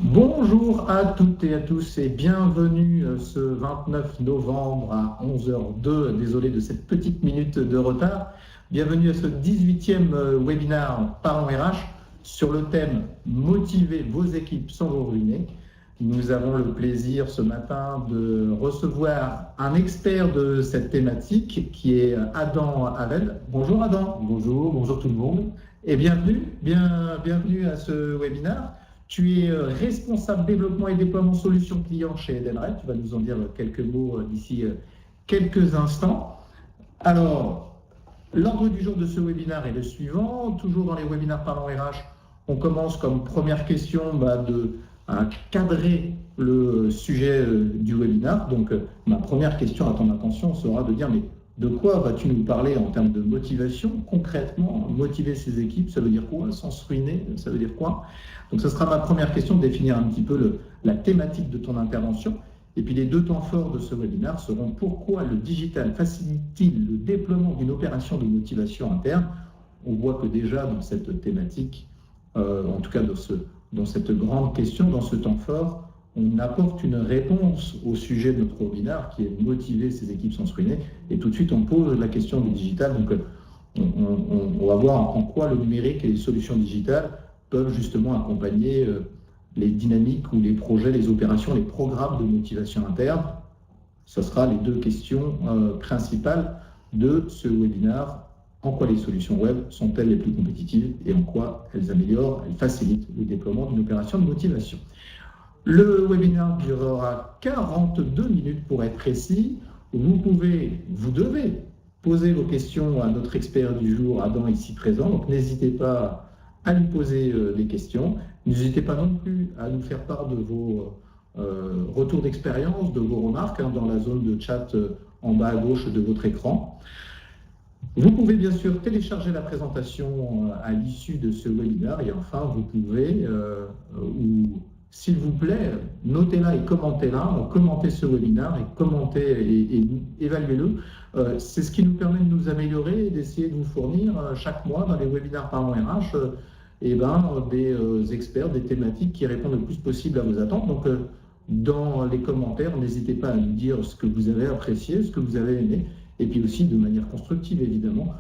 Bonjour à toutes et à tous et bienvenue ce 29 novembre à 11h02. Désolé de cette petite minute de retard. Bienvenue à ce 18e webinaire Parlons RH sur le thème Motiver vos équipes sans vous ruiner. Nous avons le plaisir ce matin de recevoir un expert de cette thématique qui est Adam Havel. Bonjour Adam. Bonjour tout le monde. Et bienvenue à ce webinaire. Tu es responsable développement et déploiement solutions clients chez Edenred. Tu vas nous en dire quelques mots d'ici quelques instants. Alors, l'ordre du jour de ce webinaire est le suivant. Toujours dans les webinaires Parlons RH, on commence comme première question de cadrer le sujet du webinaire. Donc, ma première question à ton attention sera de dire mais de quoi vas-tu nous parler en termes de motivation? Concrètement, motiver ses équipes, ça veut dire quoi? Sans se ruiner, ça veut dire quoi? Donc, ce sera ma première question, de définir un petit peu la thématique de ton intervention. Et puis, les deux temps forts de ce webinaire seront pourquoi le digital facilite-t-il le déploiement d'une opération de motivation interne? On voit que déjà dans cette thématique, en tout cas dans cette grande question, dans ce temps fort, on apporte une réponse au sujet de notre webinaire qui est motiver ses équipes sans se ruiner. Et tout de suite, on pose la question du digital. Donc, on va voir en quoi le numérique et les solutions digitales peuvent justement accompagner les dynamiques ou les projets, les opérations, les programmes de motivation interne. Ce sera les deux questions principales de ce webinaire. En quoi les solutions web sont-elles les plus compétitives et en quoi elles améliorent, elles facilitent le déploiement d'une opération de motivation. Le webinaire durera 42 minutes pour être précis. Vous devez poser vos questions à notre expert du jour, Adam, ici présent. Donc n'hésitez pas à lui poser des questions. N'hésitez pas non plus à nous faire part de vos retours d'expérience, de vos remarques dans la zone de chat en bas à gauche de votre écran. Vous pouvez bien sûr télécharger la présentation à l'issue de ce webinaire et enfin vous pouvez, s'il vous plaît, notez-la et commentez-la, commentez ce webinaire et commentez et évaluez-le. C'est ce qui nous permet de nous améliorer et d'essayer de vous fournir chaque mois dans les webinaires Parlons RH des experts, des thématiques qui répondent le plus possible à vos attentes. Donc, dans les commentaires, n'hésitez pas à nous dire ce que vous avez apprécié, ce que vous avez aimé, et puis aussi de manière constructive, évidemment,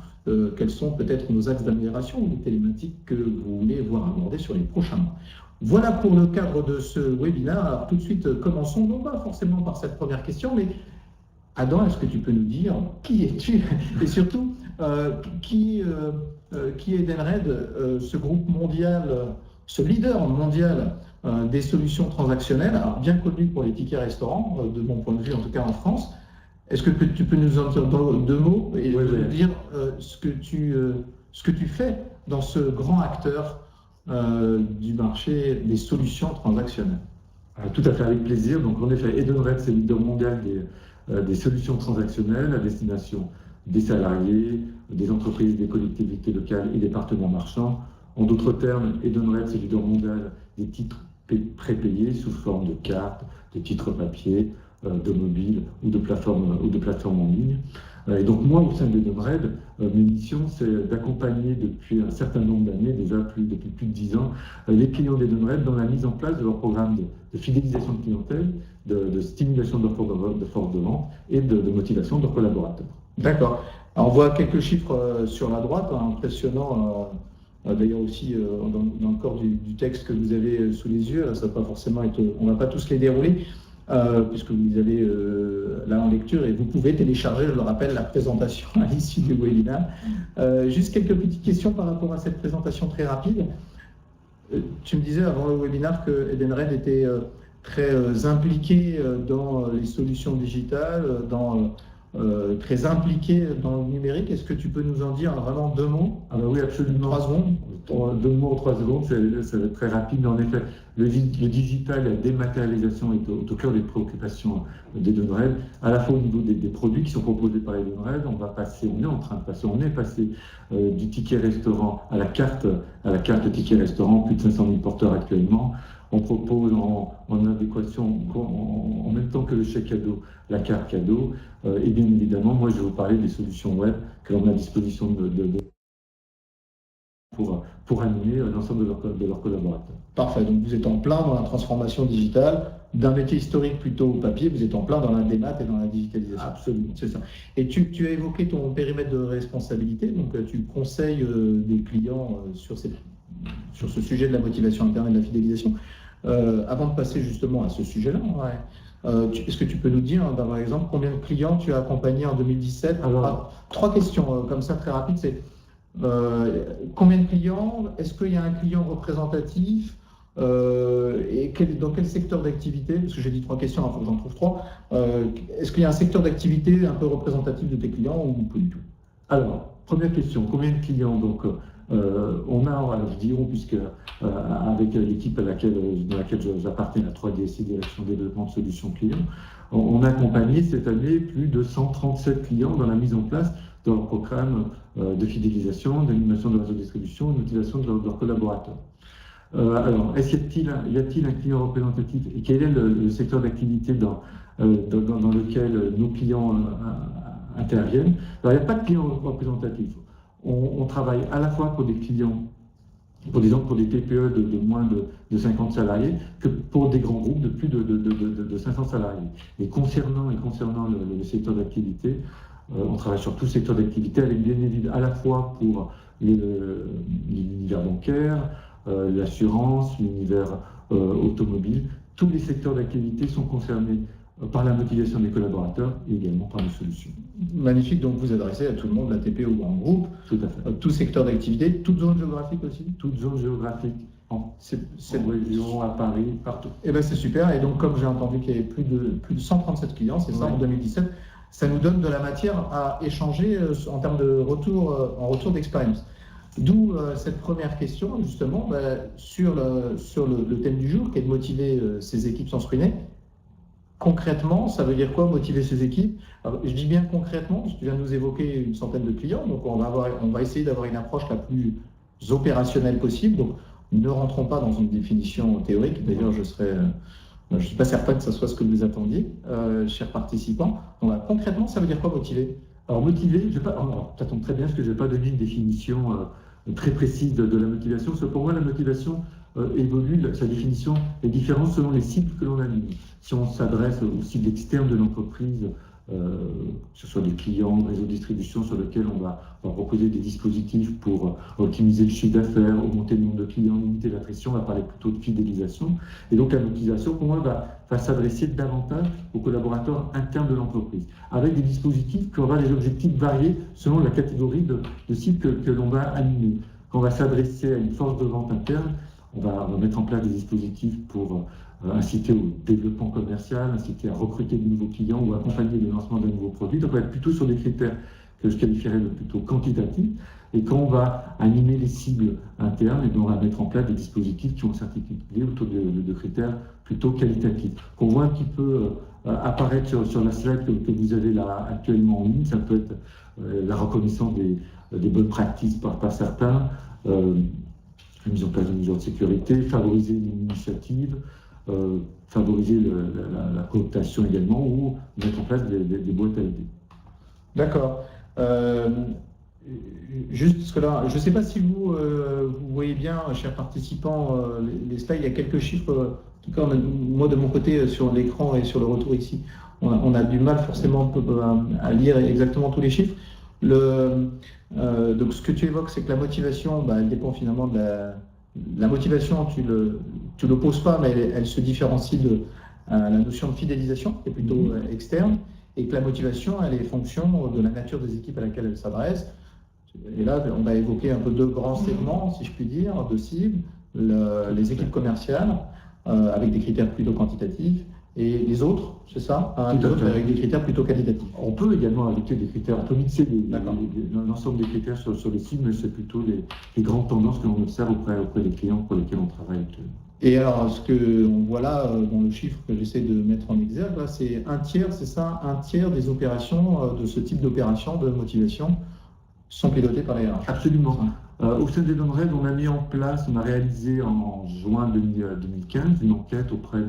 quels sont peut-être nos axes d'amélioration ou les thématiques que vous voulez voir abordées sur les prochains mois. Voilà pour le cadre de ce webinaire. Alors, tout de suite, commençons, non pas forcément par cette première question, mais Adam, est-ce que tu peux nous dire qui es-tu et surtout qui est Edenred, ce groupe mondial, ce leader mondial des solutions transactionnelles, alors bien connu pour les tickets restaurants, de mon point de vue en tout cas en France. Est-ce que tu peux nous en dire deux mots et nous dire ce que tu fais dans ce grand acteur du marché des solutions transactionnelles? Tout à fait, avec plaisir. Donc en effet, Edenred, c'est le leader mondial des solutions transactionnelles à destination des salariés, des entreprises, des collectivités locales et des partenaires marchands. En d'autres termes, Edenred, c'est le leader mondial des titres prépayés sous forme de cartes, de titres papier, de mobile ou de plateformes en ligne. Et donc moi, au sein d'Edenred, mes missions, c'est d'accompagner depuis un certain nombre d'années, depuis plus de 10 ans, les clients d'Edenred dans la mise en place de leur programme de fidélisation de clientèle, de stimulation de force de vente et de motivation de leurs collaborateurs. D'accord. Alors, on voit quelques chiffres sur la droite, impressionnants. D'ailleurs aussi dans le corps du texte que vous avez sous les yeux, ça va pas forcément être, on ne va pas tous les dérouler. Puisque vous les avez là en lecture et vous pouvez télécharger, je le rappelle, la présentation à l'issue du webinaire. Juste quelques petites questions par rapport à cette présentation très rapide. Tu me disais avant le webinaire que Edenred était très impliqué dans les solutions digitales, très impliqué dans le numérique. Est-ce que tu peux nous en dire vraiment deux mots? Oui, absolument. 3 secondes. 2 mots en 3 secondes, ça va être très rapide. Mais en effet, le digital, la dématérialisation est au cœur des préoccupations d'Edenred, à la fois au niveau des produits qui sont proposés par Edenred. On est passé du ticket restaurant à la carte ticket restaurant, plus de 500 000 porteurs actuellement. On propose en adéquation, en même temps que le chèque cadeau, la carte cadeau. Et bien évidemment, moi je vais vous parler des solutions web que l'on a à disposition de pour animer l'ensemble de leurs collaborateurs. Parfait, donc vous êtes en plein dans la transformation digitale, d'un métier historique plutôt au papier, vous êtes en plein dans la démat et dans la digitalisation. Absolument. C'est ça. Et tu as évoqué ton périmètre de responsabilité, donc tu conseilles des clients sur ce sujet de la motivation interne et de la fidélisation. Avant de passer justement à ce sujet-là, est-ce que tu peux nous dire, par exemple, combien de clients tu as accompagnés en 2017? Alors, 3 questions comme ça très rapides. C'est combien de clients? Est-ce qu'il y a un client représentatif? Et dans quel secteur d'activité? Parce que j'ai dit 3 questions, il faut que j'en trouve 3. Est-ce qu'il y a un secteur d'activité un peu représentatif de tes clients ou pas du tout? Alors, première question, combien de clients? Donc, on a, alors je dis on, puisque avec l'équipe dans laquelle j'appartiens, la 3DSI, Direction Développement de Solutions Clients, on a accompagné cette année plus de 137 clients dans la mise en place de leur programme de fidélisation, d'animation de réseau de distribution et de motivation de leurs collaborateurs. Alors, y a-t-il un client représentatif et quel est le secteur d'activité dans lequel nos clients interviennent? Alors, il n'y a pas de client représentatif. On travaille à la fois pour des clients, pour des TPE de moins de 50 salariés, que pour des grands groupes de plus de 500 salariés. Et concernant le secteur d'activité, on travaille sur tout le secteur d'activité, avec bien évidemment à la fois pour l'univers bancaire, l'assurance, l'univers automobile. Tous les secteurs d'activité sont concernés par la motivation des collaborateurs et également par nos solutions. Magnifique, donc vous adressez à tout le monde, la TPE ou grand groupe, tout à fait. Tout secteur d'activité, toute zone géographique aussi? Toute zone géographique, en région, à Paris, partout. Eh bien c'est super, et donc comme j'ai entendu qu'il y avait plus de 137 clients, c'est ça, en 2017, ça nous donne de la matière à échanger en termes de retour d'expérience. D'où cette première question, justement, sur le thème du jour, qui est de motiver ces équipes sans se ruiner. Concrètement, ça veut dire quoi, motiver ces équipes? Alors, je dis bien concrètement, parce que tu viens de nous évoquer une centaine de clients, donc on va essayer d'avoir une approche la plus opérationnelle possible. Donc, ne rentrons pas dans une définition théorique. D'ailleurs, je ne suis pas certain que ce soit ce que vous attendiez, chers participants. Donc, concrètement, ça veut dire quoi, motiver? Alors, motiver, ça tombe très bien, parce que je ne vais pas donner une définition très précise de la motivation, parce que pour moi, la motivation évolue, sa définition est différente selon les cibles que l'on anime. Si on s'adresse aux cibles externes de l'entreprise, que ce soit des clients, réseau de distribution sur lequel on va proposer des dispositifs pour optimiser le chiffre d'affaires, augmenter le nombre de clients, limiter l'attrition, on va parler plutôt de fidélisation. Et donc la motivation, pour moi, va s'adresser davantage aux collaborateurs internes de l'entreprise, avec des dispositifs qui aura des objectifs variés selon la catégorie de cibles que l'on va animer. Quand on va s'adresser à une force de vente interne, on va mettre en place des dispositifs pour inciter au développement commercial, inciter à recruter de nouveaux clients ou accompagner le lancement d'un nouveau produit. Donc on va être plutôt sur des critères que je qualifierais de plutôt quantitatifs. Et quand on va animer les cibles internes, on va mettre en place des dispositifs qui vont s'articuler autour de critères plutôt qualitatifs. Qu'on voit un petit peu apparaître sur la slide que vous avez là actuellement en ligne, ça peut être la reconnaissance des bonnes pratiques par certains, la mise en place de mesures de sécurité, favoriser l'initiative, favoriser la cooptation également, ou mettre en place des boîtes à idées. D'accord. Juste parce que là, je ne sais pas si vous voyez bien, chers participants, les slides, il y a quelques chiffres. En tout cas, moi de mon côté, sur l'écran et sur le retour ici, on a du mal forcément à lire exactement tous les chiffres. Donc ce que tu évoques, c'est que la motivation, elle dépend finalement de la motivation, tu l'opposes pas, mais elle se différencie de la notion de fidélisation, qui est plutôt externe, et que la motivation, elle est fonction de la nature des équipes à laquelle elle s'adresse. Et là, on va évoquer un peu deux grands segments, si je puis dire, de cibles, les équipes commerciales, avec des critères plutôt quantitatifs, et les autres, c'est ça, les autres avec des critères plutôt qualitatifs. On peut également ajouter des critères, on peut mixer l'ensemble des critères sur les cibles, mais c'est plutôt les grandes tendances que l'on observe auprès des clients pour lesquels on travaille actuellement. Et alors, ce qu'on voit là, dans le chiffre que j'essaie de mettre en exergue, c'est un tiers, c'est ça, un tiers des opérations, de ce type d'opérations de motivation, sont pilotées par les RH. Absolument. Au sein d'Edenred, on a réalisé en juin 2015 une enquête auprès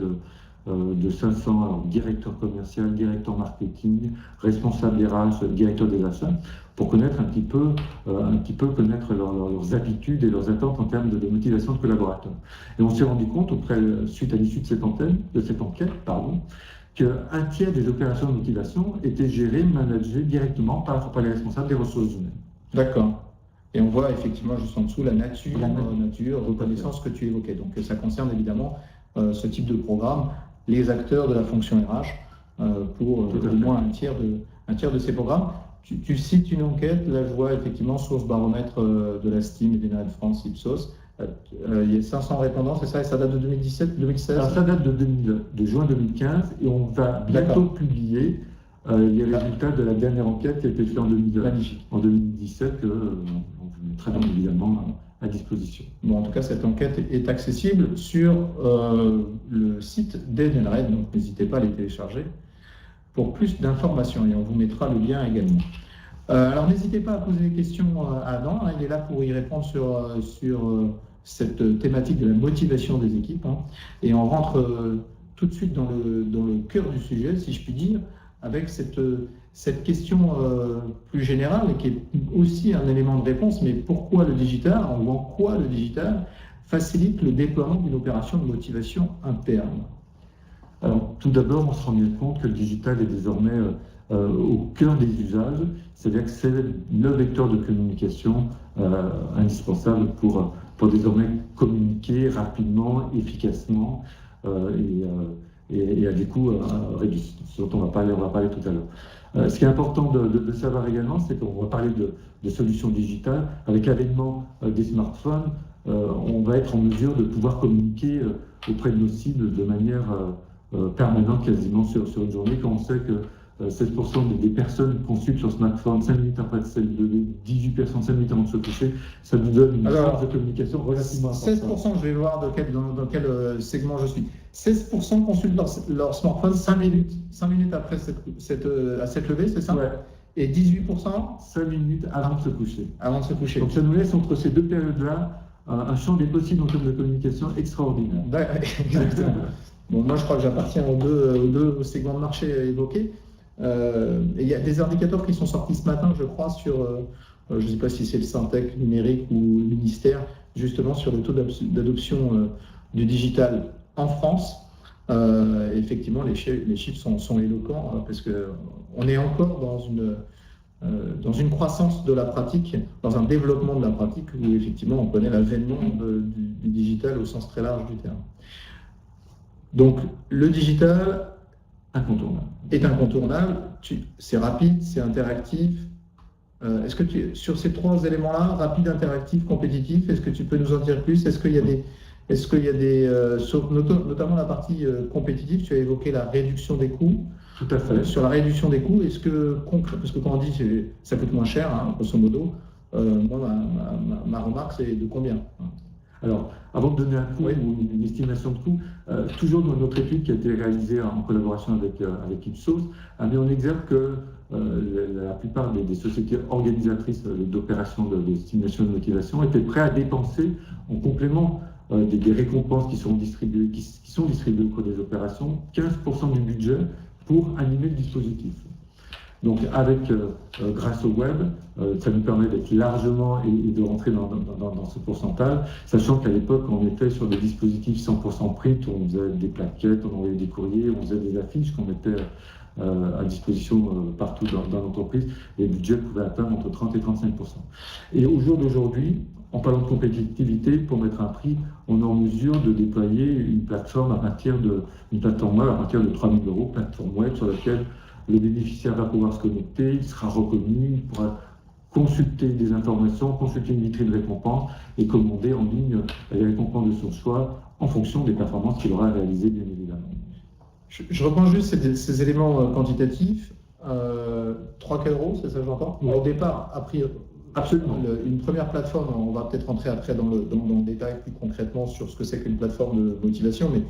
de 500 directeurs commerciaux, directeurs marketing, responsables RH, directeurs des achats, pour connaître un petit peu connaître leurs habitudes et leurs attentes en termes de motivation de collaborateurs. Et on s'est rendu compte, suite à l'issue de cette enquête, qu'un tiers des opérations de motivation étaient gérées, managées directement par les responsables des ressources humaines. D'accord. Et on voit effectivement juste en dessous la nature, reconnaissance que tu évoquais. Donc ça concerne évidemment ce type de programme, les acteurs de la fonction RH, pour au moins un tiers de ces programmes. Tu cites une enquête, là je vois effectivement source baromètre de la STEAM et d'Edenred France Ipsos. Il y a 500 répondants, c'est ça, et ça date de 2017, 2016 ? Alors ça date de juin 2015 et on va bientôt publier les résultats de la dernière enquête qui a été faite en 2017, que on mettra bien évidemment à disposition. Bon, en tout cas, cette enquête est accessible sur le site d'Edenred, donc n'hésitez pas à les télécharger pour plus d'informations et on vous mettra le lien également. Alors n'hésitez pas à poser des questions à Adam, hein, il est là pour y répondre sur cette thématique de la motivation des équipes, hein, et on rentre tout de suite dans le cœur du sujet, si je puis dire, avec cette question plus générale et qui est aussi un élément de réponse, mais pourquoi le digital, ou en quoi le digital facilite le déploiement d'une opération de motivation interne? Alors, tout d'abord, on se rend bien compte que le digital est désormais au cœur des usages, c'est-à-dire que c'est le vecteur de communication indispensable pour désormais communiquer rapidement, efficacement et à des coûts réduits, ce dont on va parler tout à l'heure. Ce qui est important de savoir également, c'est qu'on va parler de solutions digitales. Avec l'avènement des smartphones, on va être en mesure de pouvoir communiquer auprès de nos cibles de manière permanente quasiment sur une journée, quand on sait que 7% des personnes consultent sur smartphone 5 minutes après de se lever, 18 personnes 5 minutes avant de se coucher, ça nous donne une force de communication relativement importante. 16%, je vais voir dans quel segment je suis. 16% consultent leur smartphone 5 minutes après à cette levée, c'est ça? Ouais. Et 18% 5 minutes avant de se coucher. Avant de se coucher. Donc ça nous laisse entre ces deux périodes-là un champ des possibles en termes de communication extraordinaire. Exactement. Bon, moi je crois que j'appartiens aux deux segments de marché évoqués. Et il y a des indicateurs qui sont sortis ce matin, je crois, sur, je ne sais pas si c'est le Syntec numérique ou le ministère, justement sur le taux d'adoption du digital en France. Effectivement, les chiffres sont éloquents, parce qu'on est encore dans une croissance de la pratique, dans un développement de la pratique, où effectivement on connaît l'avènement du digital au sens très large du terme. Donc le digital est incontournable, c'est rapide, c'est interactif. Est-ce que sur ces trois éléments-là, rapide, interactif, compétitif, est-ce que tu peux nous en dire plus? Est-ce qu'il y a des notamment la partie compétitive, tu as évoqué la réduction des coûts. Tout à fait. Sur la réduction des coûts, parce que quand on dit ça coûte moins cher, hein, grosso modo, moi ma remarque c'est de combien? Alors, avant de donner un coût ou une estimation de coût, toujours dans notre étude qui a été réalisée en collaboration avec Ipsos, a mis en exergue que la plupart des sociétés organisatrices d'opérations de stimulation et de motivation étaient prêtes à dépenser en complément des récompenses qui sont distribuées au cours des opérations, 15% du budget pour animer le dispositif. Donc, grâce au web, ça nous permet d'être largement et de rentrer dans ce pourcentage, sachant qu'à l'époque, on était sur des dispositifs 100% print, où on faisait des plaquettes, on envoyait des courriers, on faisait des affiches qu'on mettait à disposition partout dans l'entreprise. Les budgets pouvaient atteindre entre 30 et 35%. Et au jour d'aujourd'hui, en parlant de compétitivité, pour mettre un prix, on est en mesure de déployer une plateforme web à partir de 3 000 €, plateforme web sur laquelle le bénéficiaire va pouvoir se connecter, il sera reconnu, il pourra consulter des informations, consulter une vitrine de récompense et commander en ligne les récompenses de son choix en fonction des performances qu'il aura réalisées, bien évidemment. Je reprends juste ces éléments quantitatifs. 3-4 €, c'est ça que j'entends? Oui. Au départ, a priori, absolument. Une première plateforme, on va peut-être rentrer après dans le détail plus concrètement sur ce que c'est qu'une plateforme de motivation, mais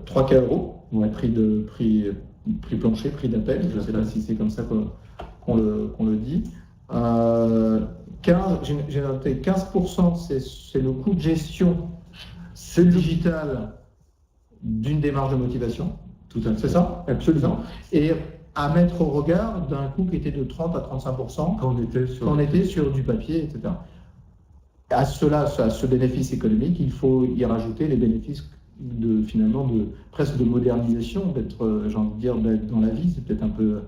3-4 €, prix plancher, prix d'appel, je ne sais pas si c'est comme ça qu'on le dit. J'ai noté 15%, c'est le coût de gestion, c'est digital d'une démarche de motivation. Tout à fait. C'est ça? Absolument. Et à mettre au regard d'un coût qui était de 30 à 35% Quand on était sur du papier, etc. À ce bénéfice économique, il faut y rajouter les bénéfices presque de modernisation, j'ai envie de dire, d'être dans la vie. C'est peut-être un peu,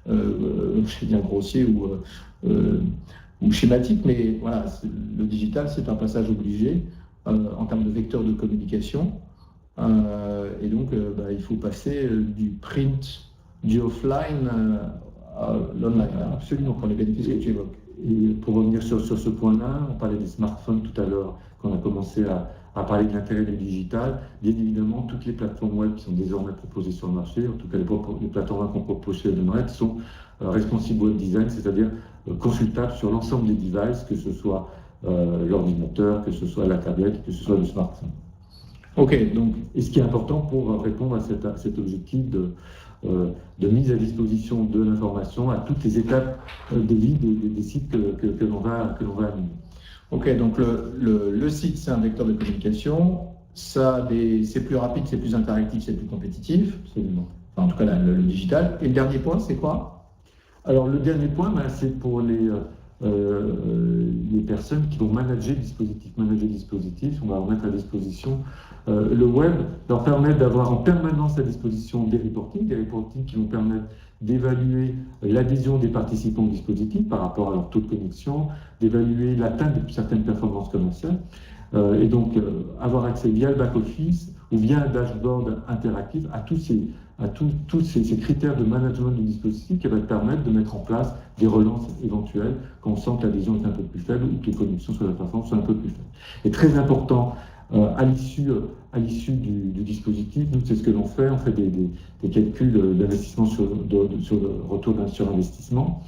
je vais dire, grossier ou schématique, mais voilà, le digital, c'est un passage obligé en termes de vecteur de communication. Et donc, il faut passer du print, du offline à l'online, absolument, pour les bénéfices que tu évoques. Et pour revenir sur ce point-là, on parlait des smartphones tout à l'heure, quand on a commencé à parler de l'intérêt du digital. Bien évidemment, toutes les plateformes web qui sont désormais proposées sur le marché, en tout cas les plateformes web qu'on propose chez Edenred, sont responsive web design, c'est-à-dire consultables sur l'ensemble des devices, que ce soit l'ordinateur, que ce soit la tablette, que ce soit le smartphone. Ok, donc, et ce qui est important pour répondre à cet objectif de mise à disposition de l'information à toutes les étapes de vie des sites que l'on va animer. Ok, donc le site, c'est un vecteur de communication. C'est plus rapide, c'est plus interactif, c'est plus compétitif. Absolument. Enfin, en tout cas, le digital. Et le dernier point, c'est quoi? Alors, le dernier point, c'est pour les personnes qui vont manager le dispositif. On va remettre à disposition le web, leur permettre d'avoir en permanence à disposition des reportings qui vont permettre d'évaluer l'adhésion des participants au dispositif par rapport à leur taux de connexion, d'évaluer l'atteinte de certaines performances commerciales, et donc avoir accès via le back-office ou via un dashboard interactif à tous ces critères de management du dispositif qui va permettre de mettre en place des relances éventuelles quand on sent que l'adhésion est un peu plus faible ou que les connexions sur la plateforme sont un peu plus faibles. Et très important, à l'issue du dispositif, nous, c'est ce que l'on fait, on fait des calculs d'investissement sur le retour sur investissement.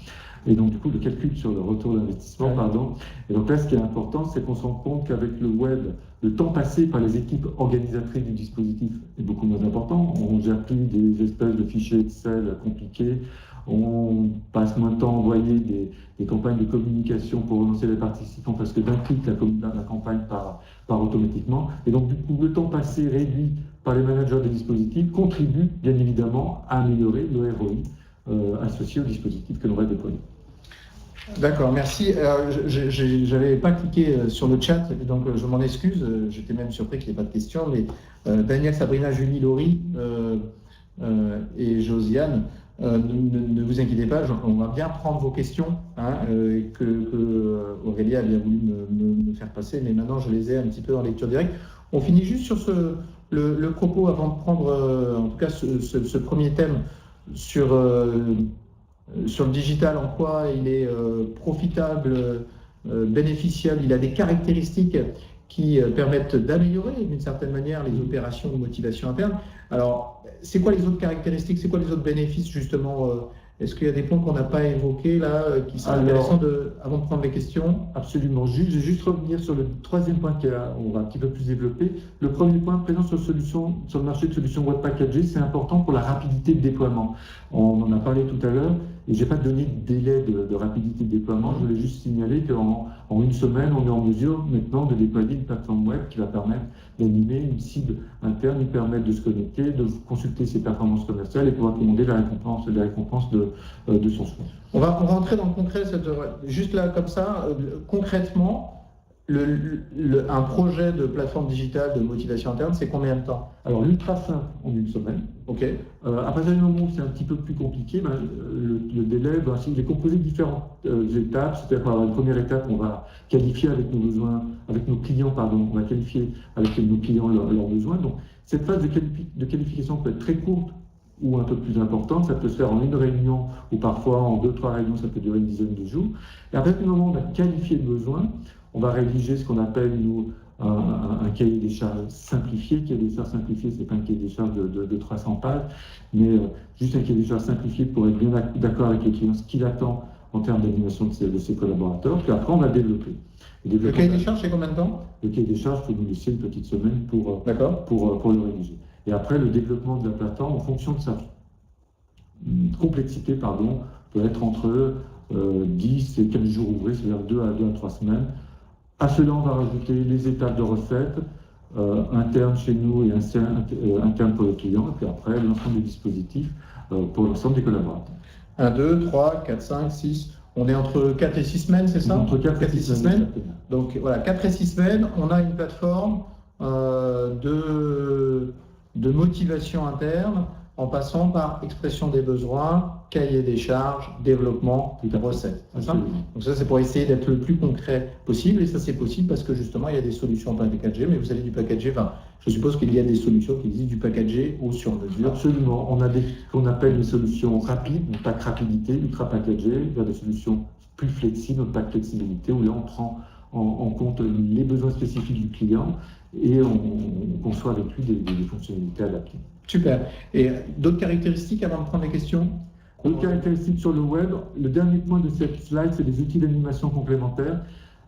Et donc, du coup, le calcul sur le retour d'investissement, pardon. Et donc là, ce qui est important, c'est qu'on se rend compte qu'avec le web, le temps passé par les équipes organisatrices du dispositif est beaucoup moins important. On ne gère plus des espèces de fichiers Excel compliqués. On passe moins de temps à envoyer des campagnes de communication pour relancer les participants parce que d'un clic, la campagne part automatiquement. Et donc, du coup, le temps passé réduit par les managers des dispositifs contribue bien évidemment à améliorer le ROI associé au dispositif que l'on va déployer. D'accord, merci. Je n'avais pas cliqué sur le chat, donc je m'en excuse. J'étais même surpris qu'il n'y ait pas de questions. Mais Daniel, Sabrina, Julie, Laurie et Josiane, ne vous inquiétez pas, on va bien prendre vos questions que Aurélia a bien voulu me faire passer, mais maintenant je les ai un petit peu en lecture directe. On finit juste sur le propos avant de prendre en tout cas ce premier thème sur le digital, en quoi il est profitable, bénéficiable, il a des caractéristiques qui permettent d'améliorer d'une certaine manière les opérations de motivation interne. Alors, c'est quoi les autres caractéristiques, c'est quoi les autres bénéfices justement? Est-ce qu'il y a des points qu'on n'a pas évoqués là, qui sont intéressants avant de prendre les questions? Absolument. Je vais juste revenir sur le troisième point qu'on va un petit peu plus développer. Le premier point, présence sur le marché de solutions web packagées, c'est important pour la rapidité de déploiement. On en a parlé tout à l'heure, et je n'ai pas donné de délai de rapidité de déploiement. Je voulais juste signaler qu'en une semaine, on est en mesure maintenant de déployer une plateforme web qui va permettre d'animer une cible interne, lui permettre de se connecter, de consulter ses performances commerciales et pouvoir commander la récompense de son choix. On va rentrer dans le concret, juste là comme ça, concrètement. Un projet de plateforme digitale de motivation interne, c'est combien de temps? Alors, l'ultra simple en une semaine. Ok. À partir du moment où c'est un petit peu plus compliqué, le délai, il est composé de différentes étapes. C'est-à-dire, une première étape, on va qualifier avec nos clients, on va qualifier avec nos clients leurs besoins. Donc, cette phase de qualification peut être très courte ou un peu plus importante. Ça peut se faire en une réunion ou parfois en 2-3 réunions, ça peut durer une dizaine de jours. Et à partir du moment où on a qualifié le besoin, on va rédiger ce qu'on appelle, nous, un cahier des charges simplifié. Cahier des charges simplifié, ce n'est pas un cahier des charges de 300 pages, mais juste un cahier des charges simplifié pour être bien d'accord avec le client, ce qu'il attend en termes d'animation de ses collaborateurs. Puis après, on va développer. Le cahier des charges, c'est combien de temps? Le cahier des charges, il faut nous laisser une petite semaine pour le rédiger. Et après, le développement de la plateforme, en fonction de sa complexité, peut être entre 10 et 15 jours ouvrés, c'est-à-dire 2 à 3 semaines. À cela, on va rajouter les étapes de recette, interne chez nous et interne pour les clients, et puis après l'ensemble des dispositifs pour l'ensemble des collaborateurs. 1, 2, 3, 4, 5, 6. On est entre 4 et 6 semaines, c'est ça? Entre 4 et 6 semaines. Donc voilà, 4 et 6 semaines, on a une plateforme de motivation interne en passant par expression des besoins, cahier des charges, développement, recettes. Donc ça, c'est pour essayer d'être le plus concret possible. Et ça, c'est possible parce que justement, il y a des solutions packagées. Mais vous avez du packagé, je suppose qu'il y a des solutions qui existent du packagé ou sur mesure. Absolument. On a ce qu'on appelle des solutions rapides, on pack rapidité, ultra packagées, vers des solutions plus flexibles, on pack flexibilité, où là, on prend en compte les besoins spécifiques du client et on conçoit avec lui des fonctionnalités adaptées. Super. Et d'autres caractéristiques avant de prendre les questions? D'autres caractéristiques sur le web. Le dernier point de cette slide, c'est des outils d'animation complémentaires.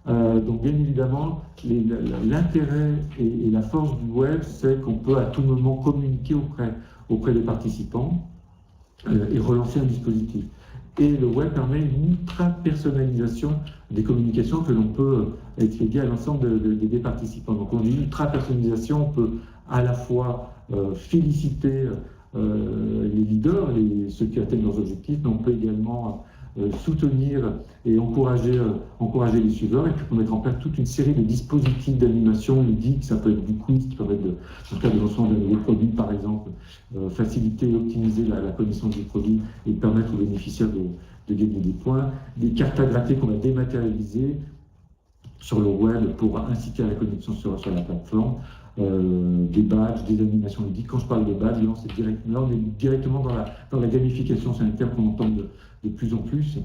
Donc bien évidemment, l'intérêt et la force du web, c'est qu'on peut à tout moment communiquer auprès des participants et relancer un dispositif. Et le web permet une ultra-personnalisation des communications que l'on peut expédier à l'ensemble des participants. Donc on dit ultra-personnalisation, on peut à la fois féliciter les leaders, ceux qui atteignent leurs objectifs, mais on peut également soutenir et encourager les suiveurs, et puis on peut mettre en place toute une série de dispositifs d'animation ludiques. Ça peut être du quiz qui permet, dans le cas de lancement d'un nouveau produit par exemple, faciliter et optimiser la connaissance du produit et permettre aux bénéficiaires de gagner des points, des cartes à gratter qu'on va dématérialiser sur le web pour inciter à la connexion sur la plateforme, des badges, des animations ludiques. Quand je parle de badges, là on est directement dans la gamification, c'est un terme qu'on entend de plus en plus.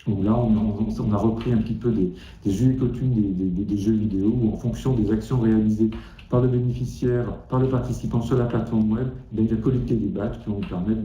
Donc là, on a repris un petit peu des jeux et coutumes des jeux vidéo où en fonction des actions réalisées par le bénéficiaire, par le participant sur la plateforme web, il va collecter des badges qui vont lui permettre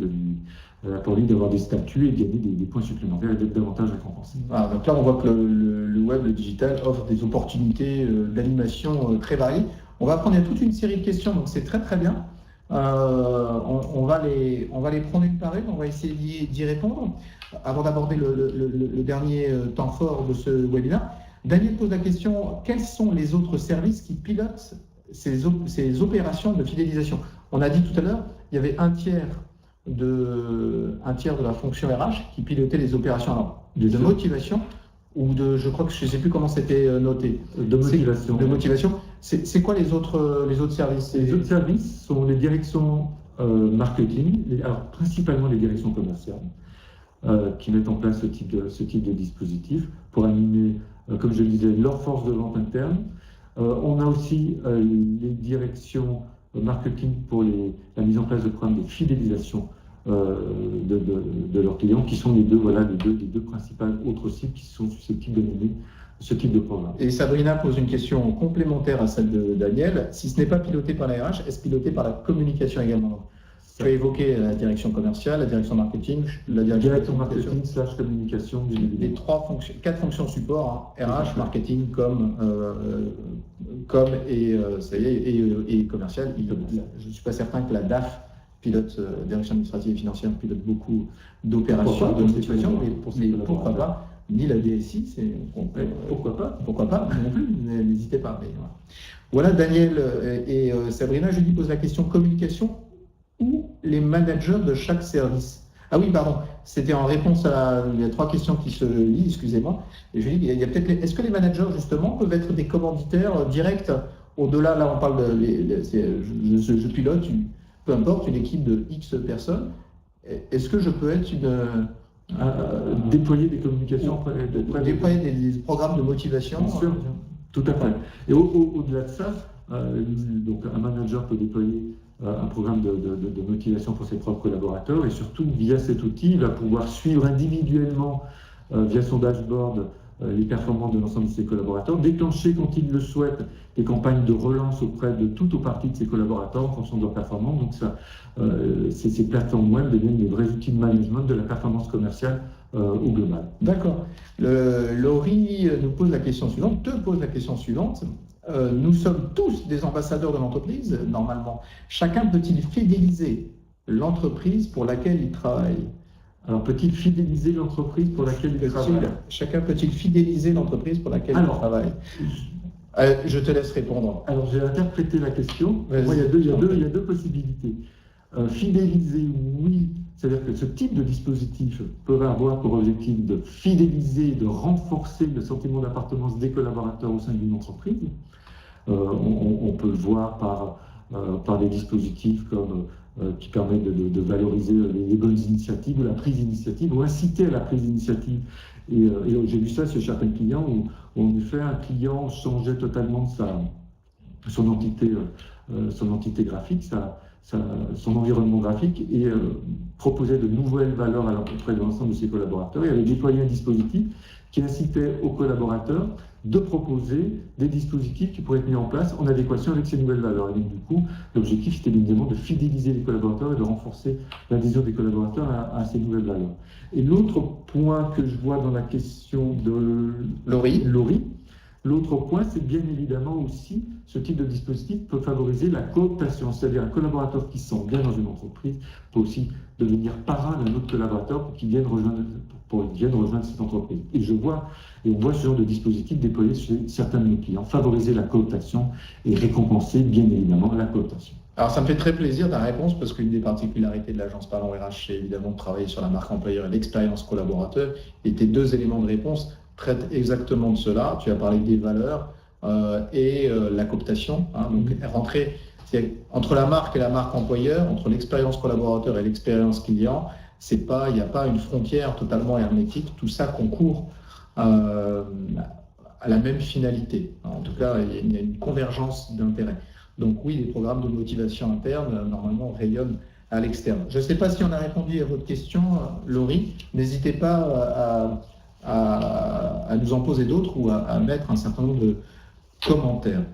pour lui d'avoir des statuts et de gagner des points supplémentaires et d'être davantage récompensé. Ah, donc là, on voit que le web, le digital offre des opportunités d'animation très variées. On va prendre toute une série de questions, donc c'est très très bien. On va les prendre une par une, on va essayer d'y répondre. Avant d'aborder le dernier temps fort de ce webinaire, Daniel pose la question: quels sont les autres services qui pilotent ces opérations de fidélisation? On a dit tout à l'heure, il y avait un tiers de la fonction RH qui pilotait les opérations de motivation ou je crois que je ne sais plus comment c'était noté. De motivation. De motivation. C'est quoi les autres services? Les autres services sont les directions marketing, alors principalement les directions commerciales, qui mettent en place ce type de dispositif pour animer, comme je le disais, leur force de vente interne. On a aussi les directions marketing pour la mise en place de programmes de fidélisation de leurs clients, qui sont les deux principales autres cibles qui sont susceptibles d'animer ce type de programme. Et Sabrina pose une question complémentaire à celle de Daniel. Si ce n'est pas piloté par la RH, est-ce piloté par la communication également? Tu as évoqué la direction commerciale, la direction marketing, la direction marketing / communication. Les 4 fonctions support, hein, RH, marketing, com et commercial. Je ne suis pas certain que la DAF pilote, direction administrative et financière, pilote beaucoup d'opérations, de motivation, mais pourquoi pas? Ni la DSI, pourquoi pas non plus, n'hésitez pas. Mais voilà, Daniel et Sabrina, je lui pose la question communication ou les managers de chaque service. Ah oui, pardon, c'était en réponse il y a 3 questions qui se lient, excusez-moi. Et je dis, il y a peut-être, est-ce que les managers justement peuvent être des commanditaires directs au-delà? Là, on parle je pilote, peu importe, une équipe de X personnes. Est-ce que je peux être déployer des communications déployer des programmes de motivation? Bien sûr, tout à fait. Et au-delà de ça, donc un manager peut déployer un programme de motivation pour ses propres collaborateurs, et surtout via cet outil, il va pouvoir suivre individuellement via son dashboard les performances de l'ensemble de ses collaborateurs, déclencher quand il le souhaite des campagnes de relance auprès de toutes ou parties de ses collaborateurs en fonction de leurs performances. Donc ces plateformes web deviennent des vrais outils de management de la performance commerciale au global. D'accord. Laurie te pose la question suivante. Nous sommes tous des ambassadeurs de l'entreprise, normalement. Chacun peut-il fidéliser l'entreprise pour laquelle il travaille? Alors, peut-il fidéliser l'entreprise pour laquelle il travaille? Chacun peut-il fidéliser l'entreprise pour laquelle il travaille? Je te laisse répondre. Alors, j'ai interprété la question. Vas-y. Moi, il y a deux possibilités. Fidéliser, oui, c'est-à-dire que ce type de dispositif peut avoir pour objectif de fidéliser, de renforcer le sentiment d'appartenance des collaborateurs au sein d'une entreprise. On peut le voir par des dispositifs qui permettent de valoriser les bonnes initiatives ou la prise d'initiative ou inciter à la prise d'initiative. Et j'ai vu ça chez certains clients où en effet un client changeait totalement son entité graphique, son environnement graphique et proposait de nouvelles valeurs auprès de l'ensemble de ses collaborateurs. Il avait déployé un dispositif qui incitait aux collaborateurs de proposer des dispositifs qui pourraient être mis en place en adéquation avec ces nouvelles valeurs. Et donc, du coup, l'objectif, c'était évidemment de fidéliser les collaborateurs et de renforcer l'adhésion des collaborateurs à ces nouvelles valeurs. Et l'autre point que je vois dans la question de Laurie, l'autre point, c'est bien évidemment aussi, ce type de dispositif peut favoriser la cooptation, c'est-à-dire un collaborateur qui se sent bien dans une entreprise peut aussi devenir parrain d'un autre collaborateur pour qu'il vienne rejoindre cette entreprise. Et on voit ce genre de dispositif déployé chez certains de nos clients, favoriser la cooptation et récompenser bien évidemment la cooptation. alors ça me fait très plaisir ta réponse parce qu'une des particularités de l'agence Parlons RH, c'est évidemment de travailler sur la marque employeur et l'expérience collaborateur. Et tes deux éléments de réponse traitent exactement de cela. Tu as parlé des valeurs et la cooptation. Donc rentrer entre la marque et la marque employeur, entre l'expérience collaborateur et l'expérience client, il n'y a pas une frontière totalement hermétique. Tout ça concourt à la même finalité. En tout cas, il y a une convergence d'intérêts. Donc oui, les programmes de motivation interne, normalement, rayonnent à l'externe. Je ne sais pas si on a répondu à votre question, Laurie. N'hésitez pas à nous en poser d'autres ou à mettre un certain nombre de commentaires.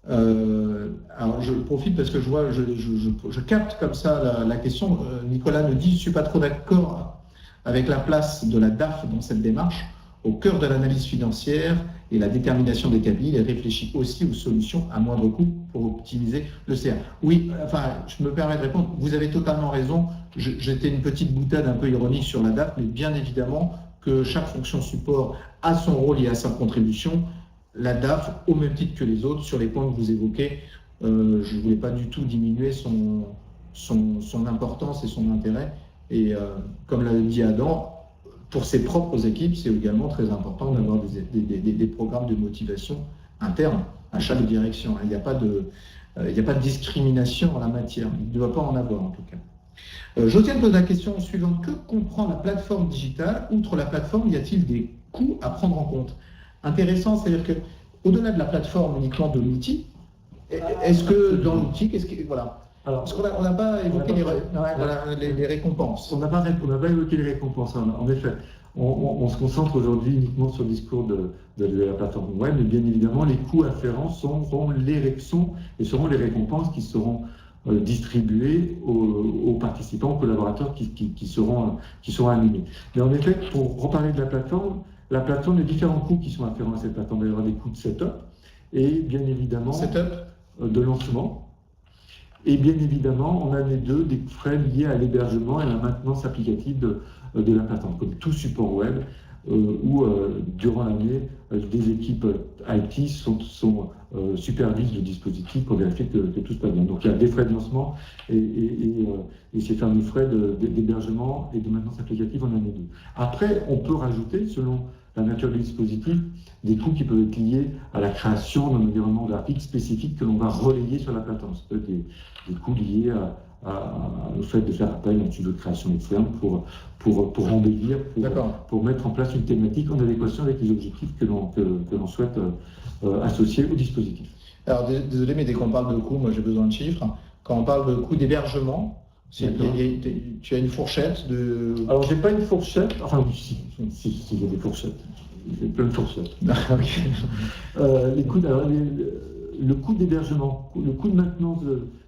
Alors je profite parce que je vois, je capte comme ça la question. Nicolas nous dit, je ne suis pas trop d'accord avec la place de la DAF dans cette démarche. Au cœur de l'analyse financière et la détermination des KPI, il réfléchit aussi aux solutions à moindre coût pour optimiser le CA. Oui, enfin, je me permets de répondre, vous avez totalement raison. J'étais une petite boutade un peu ironique sur la DAF, mais bien évidemment que chaque fonction support a son rôle et a sa contribution. La DAF, au même titre que les autres, sur les points que vous évoquez, je ne voulais pas du tout diminuer son importance et son intérêt. Et comme l'a dit Adam, pour ses propres équipes, c'est également très important d'avoir des programmes de motivation interne à chaque direction. Il n'y a pas de discrimination en la matière. Il ne doit pas en avoir en tout cas. Josiane pose la question suivante. Que comprend la plateforme digitale? Outre la plateforme, y a-t-il des coûts à prendre en compte? Intéressant, c'est-à-dire que au-delà de la plateforme uniquement de l'outil, est-ce que dans l'outil, voilà. Parce qu'on n'a pas évoqué les récompenses. On n'a pas évoqué les récompenses. En effet, on se concentre aujourd'hui uniquement sur le discours de la plateforme web, mais bien évidemment, les coûts afférents seront les récompenses qui seront distribuées aux participants, aux collaborateurs qui seront animés. Mais en effet, pour reparler de la plateforme, il y a différents coûts qui sont afférents à cette plateforme. Il va y avoir des coûts de setup et bien évidemment de lancement. Et bien évidemment, on a les deux, des frais liés à l'hébergement et à la maintenance applicative de la plateforme, comme tout support web, où durant l'année, des équipes IT supervisent le dispositif pour vérifier que tout se passe bien. Donc il y a des frais de lancement et ces fameux frais d'hébergement et de maintenance applicative en année 2. Après, on peut rajouter, selon la nature du dispositif, des coûts qui peuvent être liés à la création d'un environnement graphique spécifique que l'on va relayer sur la plateforme. Ça peut être des coûts liés au fait de faire appel à un studio de création externe pour embellir, pour mettre en place une thématique en adéquation avec les objectifs que l'on souhaite associer au dispositif. Alors désolé, mais dès qu'on parle de coûts, moi j'ai besoin de chiffres. Quand on parle de coûts d'hébergement, tu as une fourchette de... Alors j'ai pas une fourchette, enfin si j'ai des fourchettes. J'ai plein de fourchettes. Le coût d'hébergement, le coût de maintenance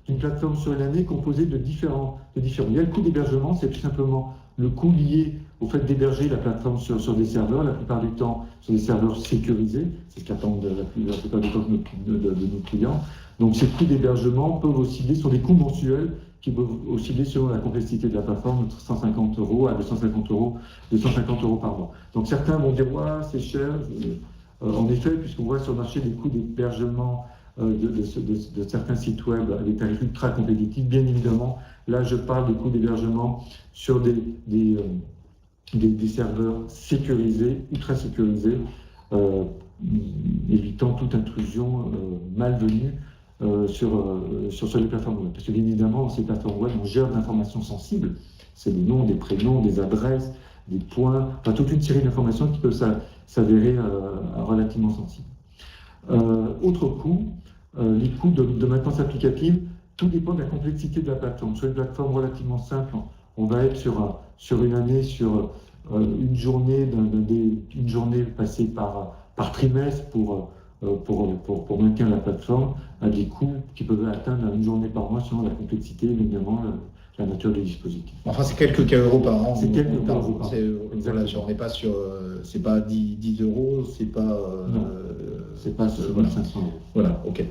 d'une plateforme sur une année est composé de différents. Il y a le coût d'hébergement, c'est tout simplement le coût lié au fait d'héberger la plateforme sur des serveurs, la plupart du temps sur des serveurs sécurisés, c'est ce qu'attendent la plupart du temps de nos clients. Donc ces coûts d'hébergement peuvent osciller sur des coûts mensuels qui peuvent osciller selon la complexité de la plateforme, de 150 € à 250 € par mois. Donc certains vont dire ouais, c'est cher. En effet, puisqu'on voit sur le marché des coûts d'hébergement de certains sites web à des tarifs ultra compétitifs, bien évidemment, là je parle de coûts d'hébergement sur des serveurs sécurisés, ultra sécurisés, évitant toute intrusion malvenue sur les plateformes web. Parce que bien évidemment, ces plateformes web, on gère d'informations sensibles, c'est des noms, des prénoms, des adresses, des points, enfin toute une série d'informations qui peuvent s'avérer relativement sensibles. Autre coût, les coûts de maintenance applicative, tout dépend de la complexité de la plateforme. Sur une plateforme relativement simple, on va être sur une année, sur une journée passée par trimestre pour maintenir la plateforme, à des coûts qui peuvent atteindre une journée par mois selon la complexité, évidemment, la nature du dispositif. Enfin, c'est quelques cas euros par an. C'est quelques cas euros par an. Voilà, on n'est pas sur, c'est pas 10 euros, c'est pas. C'est pas sur voilà. 500 euros. Voilà, ok.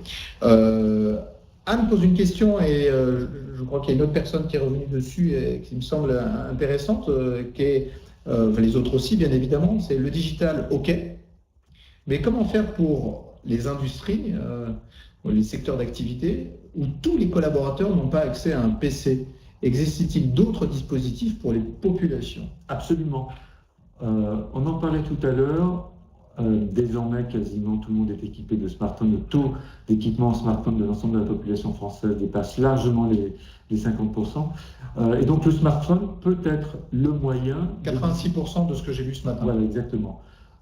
Anne pose une question et je crois qu'il y a une autre personne qui est revenue dessus et qui me semble intéressante, qui est, enfin, les autres aussi bien évidemment, c'est le digital, ok, mais comment faire pour les industries, les secteurs d'activité où tous les collaborateurs n'ont pas accès à un PC? Existe-t-il d'autres dispositifs pour les populations? Absolument. On en parlait tout à l'heure. Désormais, quasiment tout le monde est équipé de smartphones. Le taux d'équipement en smartphone de l'ensemble de la population française dépasse largement les 50%. Et donc, le smartphone peut être le moyen... 86% de ce que j'ai vu ce matin. Voilà, exactement.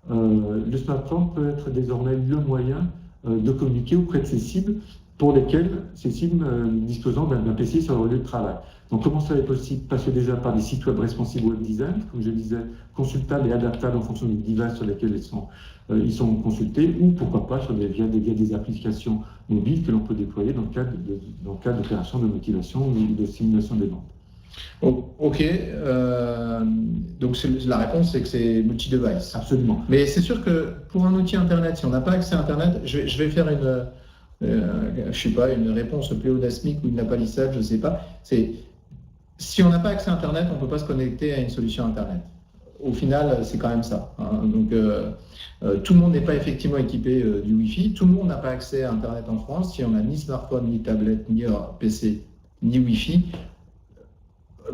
Le smartphone peut être désormais le moyen de communiquer auprès de ses cibles pour lesquelles ces cibles disposant d'un PC sur leur lieu de travail. Donc, comment ça est possible? Passer déjà par des sites web responsive web design, comme je disais, consultables et adaptables en fonction des devices sur lesquels ils sont consultés, ou pourquoi pas via des applications mobiles que l'on peut déployer dans le cadre d'opérations de motivation ou de simulation des ventes. Ok, donc la réponse c'est que c'est multi-device. Absolument. Mais c'est sûr que pour un outil Internet, si on n'a pas accès à Internet, je vais faire je sais pas, une réponse pléonasmique ou une lapalissade, je ne sais pas. Si on n'a pas accès à Internet, on ne peut pas se connecter à une solution Internet. Au final, c'est quand même ça. Hein. Donc, tout le monde n'est pas effectivement équipé du Wi-Fi. Tout le monde n'a pas accès à Internet en France. Si on n'a ni smartphone, ni tablette, ni PC, ni Wi-Fi,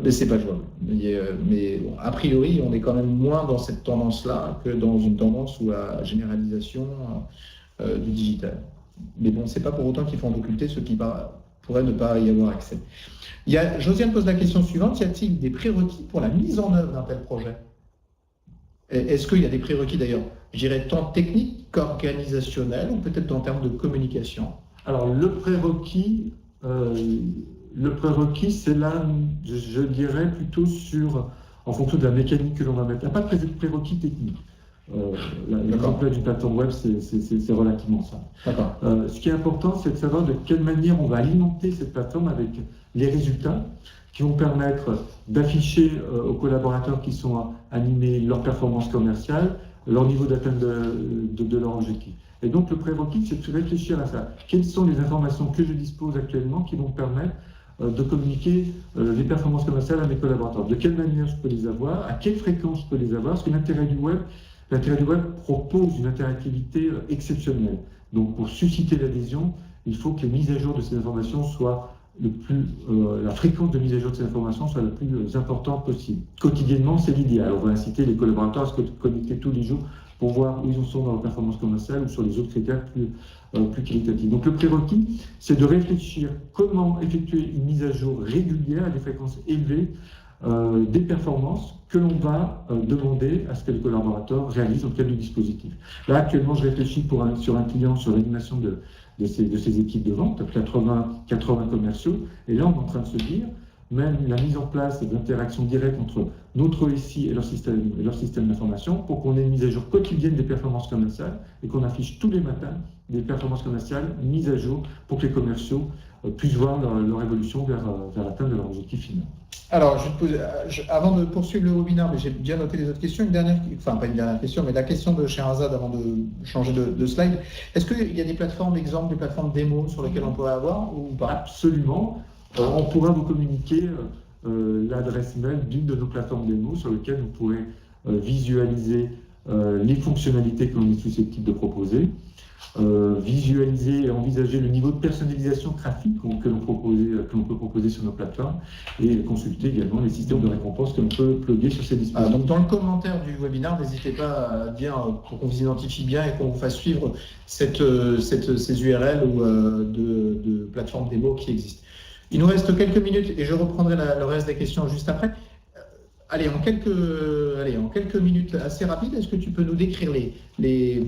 mais c'est pas jouable. Mais bon, a priori, on est quand même moins dans cette tendance-là que dans une tendance où la généralisation du digital. Mais bon, c'est pas pour autant qu'il faut en occulter ceux qui pourraient ne pas y avoir accès. Josiane pose la question suivante, y a-t-il des prérequis pour la mise en œuvre d'un tel projet? Est-ce qu'il y a des prérequis d'ailleurs, je dirais tant techniques qu'organisationnels ou peut-être en termes de communication? Alors le prérequis, c'est là, je dirais plutôt en fonction de la mécanique que l'on va mettre. Il n'y a pas de prérequis technique. L'exemple d'une plateforme web, c'est relativement simple. Ce qui est important, c'est de savoir de quelle manière on va alimenter cette plateforme avec les résultats qui vont permettre d'afficher aux collaborateurs qui sont animés leur performance commerciale, leur niveau d'atteinte de leur objectif. Et donc le prérequis, c'est de réfléchir à ça. Quelles sont les informations que je dispose actuellement qui vont permettre de communiquer les performances commerciales à mes collaborateurs? De quelle manière je peux les avoir? À quelle fréquence je peux les avoir? Parce que l'intérêt du web propose une interactivité exceptionnelle. Donc, pour susciter l'adhésion, il faut que les mises à jour de ces informations soient la fréquence de mise à jour de ces informations soit la plus importante possible. Quotidiennement, c'est l'idéal. On va inciter les collaborateurs à se connecter tous les jours pour voir où ils en sont dans leur performance commerciale ou sur les autres critères plus qualitatifs. Donc, le prérequis, c'est de réfléchir comment effectuer une mise à jour régulière à des fréquences élevées des performances que l'on va demander à ce que les collaborateurs réalisent dans le cadre du dispositif. Là, actuellement, je réfléchis sur un client sur l'animation de ces équipes de vente, 80 commerciaux, et là, on est en train de se dire, même la mise en place d'interactions directes entre notre SI et leur système d'information pour qu'on ait une mise à jour quotidienne des performances commerciales et qu'on affiche tous les matins des performances commerciales mises à jour pour que les commerciaux puissent voir leur évolution vers l'atteinte de leur objectif final. Alors, avant de poursuivre le webinaire, mais j'ai bien noté les autres questions, pas une dernière question, mais la question de Sherazade avant de changer de slide. Est-ce qu'il y a des plateformes exemples, des plateformes démo sur lesquelles on pourrait avoir ou pas? Absolument. On pourra vous communiquer l'adresse mail d'une de nos plateformes démo sur lesquelles vous pourrez visualiser les fonctionnalités que l'on est susceptible de proposer, visualiser et envisager le niveau de personnalisation graphique que l'on peut proposer sur nos plateformes et consulter également les systèmes de récompense que l'on peut plugger sur ces dispositifs. Donc dans le commentaire du webinaire, n'hésitez pas à dire pour qu'on vous identifie bien et qu'on vous fasse suivre ces URL ou de plateformes démo qui existent. Il nous reste quelques minutes et je reprendrai le reste des questions juste après. Allez, en quelques minutes assez rapides, est-ce que tu peux nous décrire les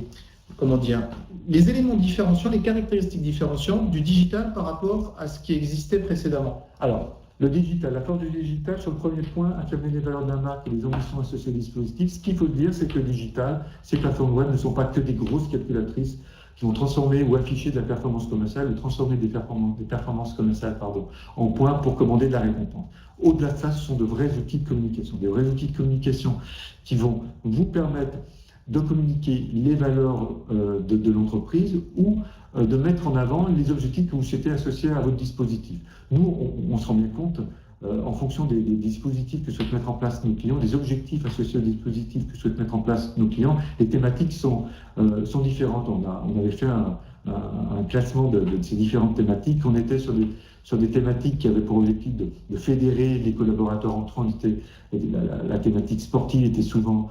éléments différenciants, les caractéristiques différenciantes du digital par rapport à ce qui existait précédemment? Alors, le digital, la force du digital, sur le premier point, affirmer les valeurs de la marque et les ambitions associées au dispositif. Ce qu'il faut dire, c'est que le digital, ces plateformes web ne sont pas que des grosses calculatrices qui vont transformer ou afficher de la performance commerciale ou transformer des performances commerciales en points pour commander de la récompense. Au-delà de ça, ce sont de vrais outils de communication. Des vrais outils de communication qui vont vous permettre de communiquer les valeurs de l'entreprise ou de mettre en avant les objectifs que vous souhaitez associer à votre dispositif. Nous, on se rend bien compte, en fonction des dispositifs que souhaitent mettre en place nos clients, des objectifs associés aux dispositifs que souhaitent mettre en place nos clients, les thématiques sont différentes. On avait fait un classement de ces différentes thématiques. On était sur des thématiques qui avaient pour objectif de fédérer les collaborateurs entre eux. La thématique sportive était souvent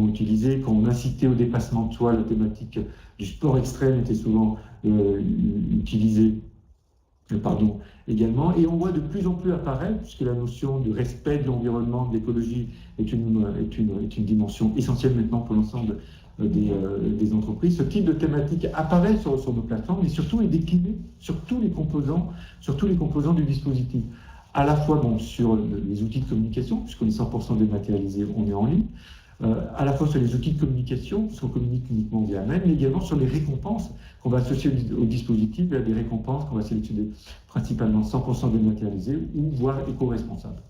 utilisée. Quand on incitait au dépassement de soi, la thématique du sport extrême était souvent utilisée également. Et on voit de plus en plus apparaître, puisque la notion du respect de l'environnement, de l'écologie est une dimension essentielle maintenant pour l'ensemble des entreprises. Ce type de thématique apparaît sur nos plateformes et surtout est décliné sur tous les composants du dispositif. À la fois sur les outils de communication, puisqu'on est 100% dématérialisé, on est en ligne, à la fois sur les outils de communication, puisqu'on communique uniquement via mail, mais également sur les récompenses qu'on va associer au dispositif, des récompenses qu'on va sélectionner principalement 100% dématérialisées ou voire éco-responsables.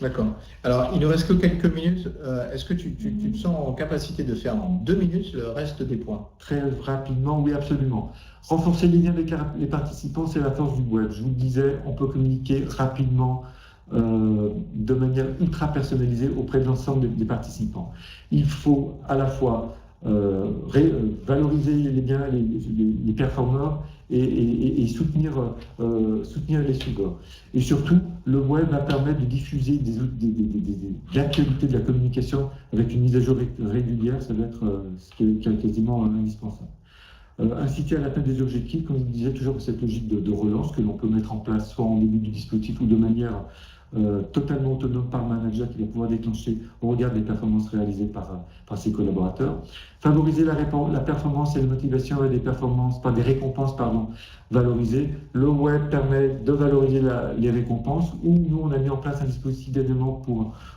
D'accord. Alors, il ne reste que quelques minutes. Est-ce que tu te sens en capacité de faire en 2 minutes le reste des points? Très rapidement, oui, absolument. Renforcer les liens avec les participants, c'est la force du web. Je vous le disais, on peut communiquer rapidement, de manière ultra personnalisée auprès de l'ensemble des participants. Il faut à la fois valoriser les performeurs et soutenir les suiveurs. Et surtout, le web va permettre de diffuser l'actualité de la communication avec une mise à jour régulière. Ça va être ce qui est quasiment indispensable. Inciter à l'atteinte des objectifs, comme je vous disais, toujours cette logique de relance que l'on peut mettre en place soit en début du dispositif ou de manière totalement autonome par le manager qui va pouvoir déclencher au regard des performances réalisées par ses collaborateurs. Favoriser la performance et la motivation avec des récompenses valorisées. Le web permet de valoriser les récompenses, où nous on a mis en place un dispositif d'événement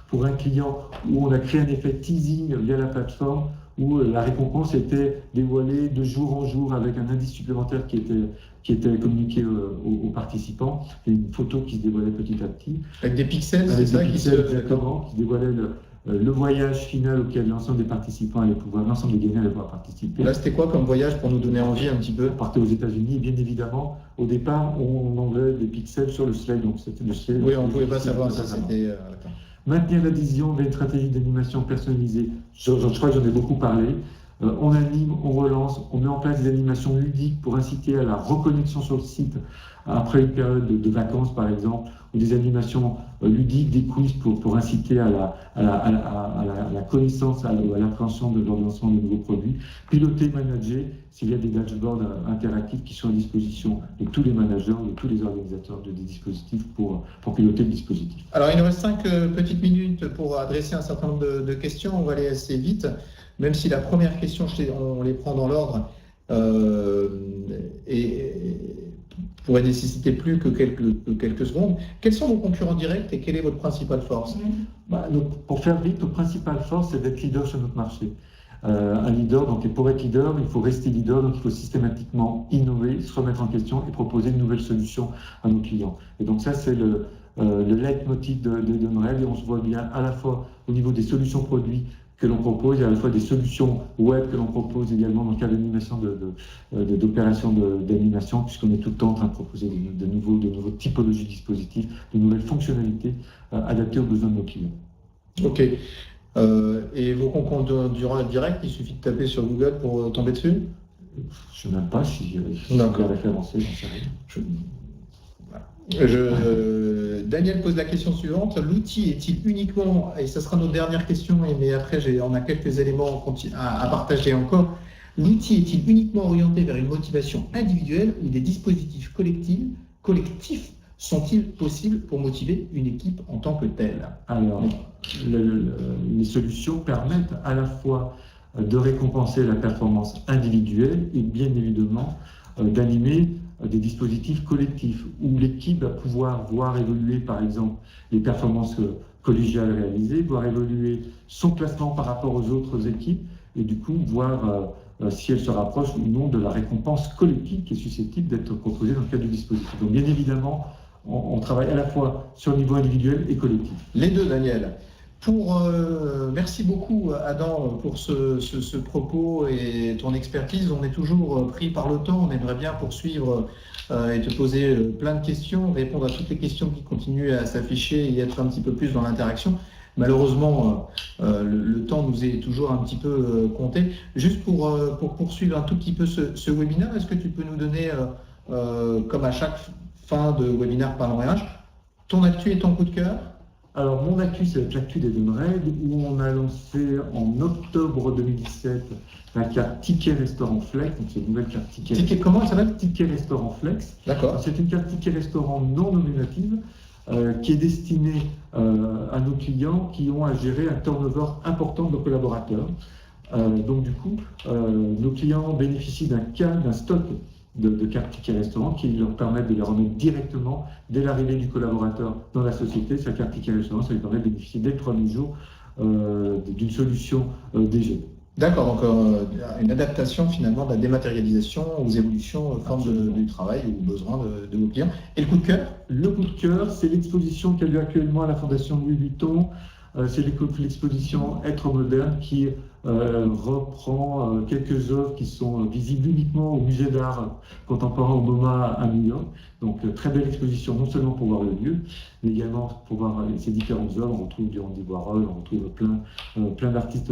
pour un client où on a créé un effet teasing via la plateforme où la récompense était dévoilée de jour en jour avec un indice supplémentaire qui était communiqué aux participants, et une photo qui se dévoilait petit à petit. Avec des pixels, c'est ça qui dévoilait le voyage final auquel l'ensemble des participants l'ensemble des gagnants allaient pouvoir participer. Là, c'était quoi comme voyage pour nous donner envie un petit peu? On partait aux États-Unis, et bien évidemment, au départ, on enlevait des pixels sur le slide, donc c'était le slide. Oui, on ne pouvait pas savoir ça, c'était. Maintenir l'adhésion vers une stratégie d'animation personnalisée. Je crois que j'en ai beaucoup parlé. On anime, on relance, on met en place des animations ludiques pour inciter à la reconnexion sur le site après une période de vacances, par exemple, ou des animations ludiques, des quiz pour inciter à la connaissance, à l'appréhension de l'ensemble de nouveaux produits. Piloter, manager, s'il y a des dashboards interactifs qui sont à disposition de tous les managers, de tous les organisateurs des dispositifs pour piloter le dispositif. Alors, il nous reste 5 petites minutes pour adresser un certain nombre de questions. On va aller assez vite, même si la première question, on les prend dans l'ordre et pourrait nécessiter plus que quelques secondes. Quels sont vos concurrents directs et quelle est votre principale force? Pour faire vite, notre principale force, c'est d'être leader sur notre marché. Un leader, donc, et pour être leader, il faut rester leader, donc il faut systématiquement innover, se remettre en question et proposer de nouvelles solutions à nos clients. Et donc ça, c'est le leitmotiv d'Edenred, et on se voit bien à la fois au niveau des solutions produits que l'on propose, et à la fois des solutions web que l'on propose également dans le cadre d'animation d'opérations d'animation, puisqu'on est tout le temps en train de proposer de nouveaux typologies de dispositifs, de nouvelles fonctionnalités adaptées aux besoins de nos clients. Ok. Et vos concurrents directs, il suffit de taper sur Google pour tomber dessus? Je ne sais même pas si je D'accord. vais référencer, j'en sais rien. Daniel pose la question suivante. L'outil est-il uniquement, et ce sera notre dernière question, mais après on a quelques éléments à partager encore. L'outil est-il uniquement orienté vers une motivation individuelle ou des dispositifs collectifs sont-ils possibles pour motiver une équipe en tant que telle? Alors, les solutions permettent à la fois de récompenser la performance individuelle et bien évidemment d'animer des dispositifs collectifs où l'équipe va pouvoir voir évoluer par exemple les performances collégiales réalisées, voir évoluer son classement par rapport aux autres équipes et du coup voir si elle se rapproche ou non de la récompense collective qui est susceptible d'être proposée dans le cadre du dispositif. Donc bien évidemment, on travaille à la fois sur le niveau individuel et collectif. Les deux, Daniel. Merci beaucoup, Adam, pour ce propos et ton expertise. On est toujours pris par le temps. On aimerait bien poursuivre et te poser plein de questions, répondre à toutes les questions qui continuent à s'afficher et être un petit peu plus dans l'interaction. Malheureusement, le temps nous est toujours un petit peu compté. Juste pour poursuivre un tout petit peu ce webinaire, est-ce que tu peux nous donner, comme à chaque fin de webinaire Parlons RH, ton actu et ton coup de cœur? Alors, mon actu, c'est l'actu d'Edenred, où on a lancé en octobre 2017 la carte Ticket Restaurant Flex. Donc, c'est une nouvelle carte Ticket. Comment elle s'appelle? Ticket Restaurant Flex. D'accord. C'est une carte Ticket Restaurant non nominative qui est destinée à nos clients qui ont à gérer un turnover important de nos collaborateurs. Donc, du coup, nos clients bénéficient d'un stock de cartes tickets restaurant qui leur permettent de les remettre directement dès l'arrivée du collaborateur dans la société. Sa carte ticket restaurant, ça lui permet de bénéficier dès le premier jour d'une solution DG. D'accord, donc une adaptation finalement de la dématérialisation aux évolutions du travail ou aux besoins de vos clients. Et le coup de cœur? Le coup de cœur, c'est l'exposition qui a lieu actuellement à la Fondation Louis Vuitton. C'est l'exposition Être moderne qui reprend quelques œuvres qui sont visibles uniquement au musée d'art contemporain au MoMA à New York. Donc très belle exposition, non seulement pour voir le lieu, mais également pour voir ces différentes œuvres. On retrouve du Andy Warhol, on retrouve plein d'artistes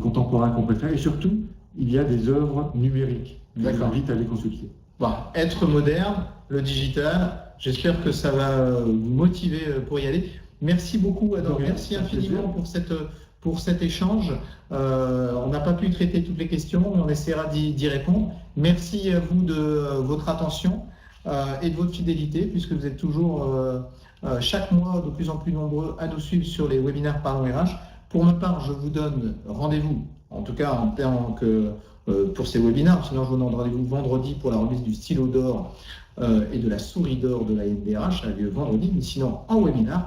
contemporains qu'on préfère. Et surtout, il y a des œuvres numériques. Je vous invite à les consulter. Bon, être moderne, le digital, j'espère que ça va vous motiver pour y aller. Merci beaucoup, Adam. Merci infiniment pour cet échange. On n'a pas pu traiter toutes les questions, mais on essaiera d'y répondre. Merci à vous de votre attention et de votre fidélité, puisque vous êtes toujours chaque mois de plus en plus nombreux à nous suivre sur les webinaires Parlons RH. Pour ma part, je vous donne rendez-vous, en tout cas en termes que pour ces webinaires. Sinon, je vous donne rendez-vous vendredi pour la remise du stylo d'or et de la souris d'or de la NDRH. Ça a lieu vendredi, mais sinon en webinaire.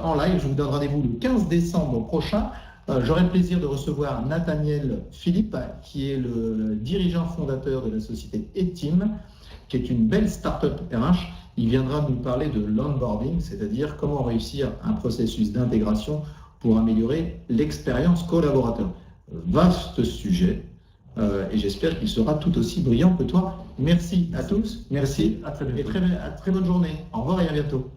En live, je vous donne rendez-vous le 15 décembre prochain. J'aurai le plaisir de recevoir Nathaniel Philippe, qui est le dirigeant fondateur de la société Eteam, qui est une belle start-up RH. Il viendra nous parler de l'onboarding, c'est-à-dire comment réussir un processus d'intégration pour améliorer l'expérience collaborateur. Vaste sujet, et j'espère qu'il sera tout aussi brillant que toi. Merci à tous, merci, à très bientôt. Et très bonne journée. Au revoir et à bientôt.